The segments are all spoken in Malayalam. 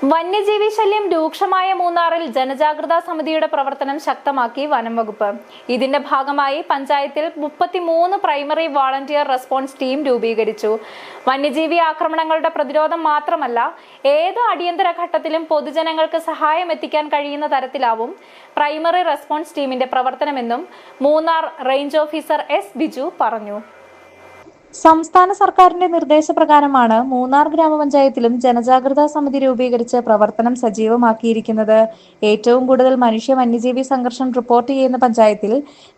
വന്യജീവി ശല്യം രൂക്ഷമായ മൂന്നാറിൽ ജനജാഗ്രതാ സമിതിയുടെ പ്രവർത്തനം ശക്തമാക്കി വനം വകുപ്പ്. ഇതിന്റെ ഭാഗമായി പഞ്ചായത്തിൽ 33 പ്രൈമറി വോളണ്ടിയർ റെസ്പോൺസ് ടീം രൂപീകരിച്ചു. വന്യജീവി ആക്രമണങ്ങളുടെ പ്രതിരോധം മാത്രമല്ല, ഏത് അടിയന്തര ഘട്ടത്തിലും പൊതുജനങ്ങൾക്ക് സഹായം എത്തിക്കാൻ കഴിയുന്ന തരത്തിലാവും പ്രൈമറി റെസ്പോൺസ് ടീമിന്റെ പ്രവർത്തനമെന്നും Munnar range officer S Biju പറഞ്ഞു. സംസ്ഥാന സർക്കാരിന്റെ നിർദ്ദേശപ്രകാരമാണ് മൂന്നാർ ഗ്രാമപഞ്ചായത്തിലും ജനജാഗ്രതാ സമിതി രൂപീകരിച്ച് പ്രവർത്തനം സജീവമാക്കിയിരിക്കുന്നത്. ഏറ്റവും കൂടുതൽ മനുഷ്യ വന്യജീവി സംഘർഷം റിപ്പോർട്ട് ചെയ്യുന്ന പഞ്ചായത്തിൽ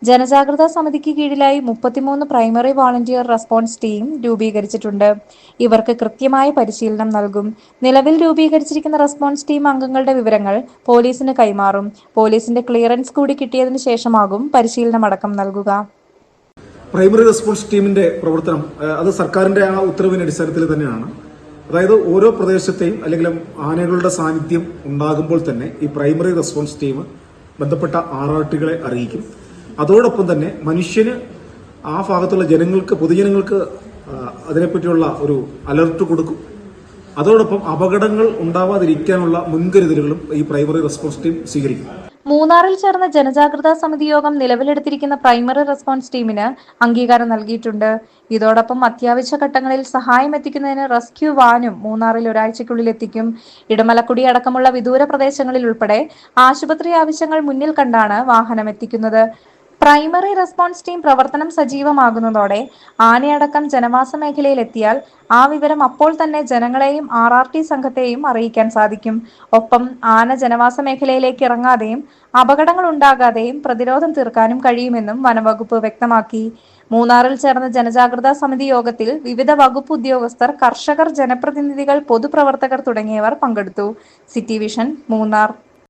ജനജാഗ്രതാ സമിതിക്ക് കീഴിലായി 33 പ്രൈമറി വോളണ്ടിയർ റെസ്പോൺസ് ടീം രൂപീകരിച്ചിട്ടുണ്ട്. ഇവർക്ക് കൃത്യമായ പരിശീലനം നൽകും. നിലവിൽ രൂപീകരിച്ചിരിക്കുന്ന റെസ്പോൺസ് ടീം അംഗങ്ങളുടെ വിവരങ്ങൾ പോലീസിന് കൈമാറും. പോലീസിന്റെ ക്ലിയറൻസ് കൂടി കിട്ടിയതിനു ശേഷമാകും പരിശീലനമടക്കം നൽകുക. പ്രൈമറി റെസ്പോൺസ് ടീമിന്റെ പ്രവർത്തനം അത് സർക്കാരിന്റെ ആ ഉത്തരവിന്റെ അടിസ്ഥാനത്തിൽ തന്നെയാണ്. അതായത് ഓരോ പ്രദേശത്തെയും അല്ലെങ്കിൽ ആനകളുടെ സാന്നിധ്യം ഉണ്ടാകുമ്പോൾ തന്നെ ഈ പ്രൈമറി റെസ്പോൺസ് ടീം ബന്ധപ്പെട്ട RRTകളെ അറിയിക്കും. അതോടൊപ്പം തന്നെ മനുഷ്യന് ആ ഭാഗത്തുള്ള പൊതുജനങ്ങൾക്ക് അതിനെപ്പറ്റിയുള്ള ഒരു അലർട്ട് കൊടുക്കും. അതോടൊപ്പം അപകടങ്ങൾ ഉണ്ടാവാതിരിക്കാനുള്ള മുൻകരുതലുകളും ഈ പ്രൈമറി റെസ്പോൺസ് ടീം സ്വീകരിക്കും. മൂന്നാറിൽ ചേർന്ന ജനജാഗ്രതാ സമിതി യോഗം നിലവിലെടുത്തിരിക്കുന്ന പ്രൈമറി റെസ്പോൺസ് ടീമിന് അംഗീകാരം നൽകിയിട്ടുണ്ട്. ഇതോടൊപ്പം അത്യാവശ്യ ഘട്ടങ്ങളിൽ സഹായം എത്തിക്കുന്നതിന് റെസ്ക്യൂ വാനും മൂന്നാറിൽ ഒരാഴ്ചയ്ക്കുള്ളിൽ എത്തിക്കും. ഇടമലക്കുടി അടക്കമുള്ള വിദൂര പ്രദേശങ്ങളിൽ ഉൾപ്പെടെ ആശുപത്രി ആവശ്യങ്ങൾ മുന്നിൽ കണ്ടാണ് വാഹനം എത്തിക്കുന്നത്. പ്രൈമറി റെസ്പോൺസ് ടീം പ്രവർത്തനം സജീവമാകുന്നതോടെ ആനയടക്കം ജനവാസ മേഖലയിൽ എത്തിയാൽ ആ വിവരം അപ്പോൾ തന്നെ ജനങ്ങളെയും RRT സംഘത്തെയും അറിയിക്കാൻ സാധിക്കും. ഒപ്പം ആന ജനവാസ മേഖലയിലേക്ക് ഇറങ്ങാതെയും അപകടങ്ങൾ ഉണ്ടാകാതെയും പ്രതിരോധം തീർക്കാനും കഴിയുമെന്നും വനംവകുപ്പ് വ്യക്തമാക്കി. മൂന്നാറിൽ ചേർന്ന ജനജാഗ്രതാ സമിതി യോഗത്തിൽ വിവിധ വകുപ്പ് ഉദ്യോഗസ്ഥർ, കർഷകർ, ജനപ്രതിനിധികൾ, പൊതുപ്രവർത്തകർ തുടങ്ങിയവർ പങ്കെടുത്തു. City vision, Munnar.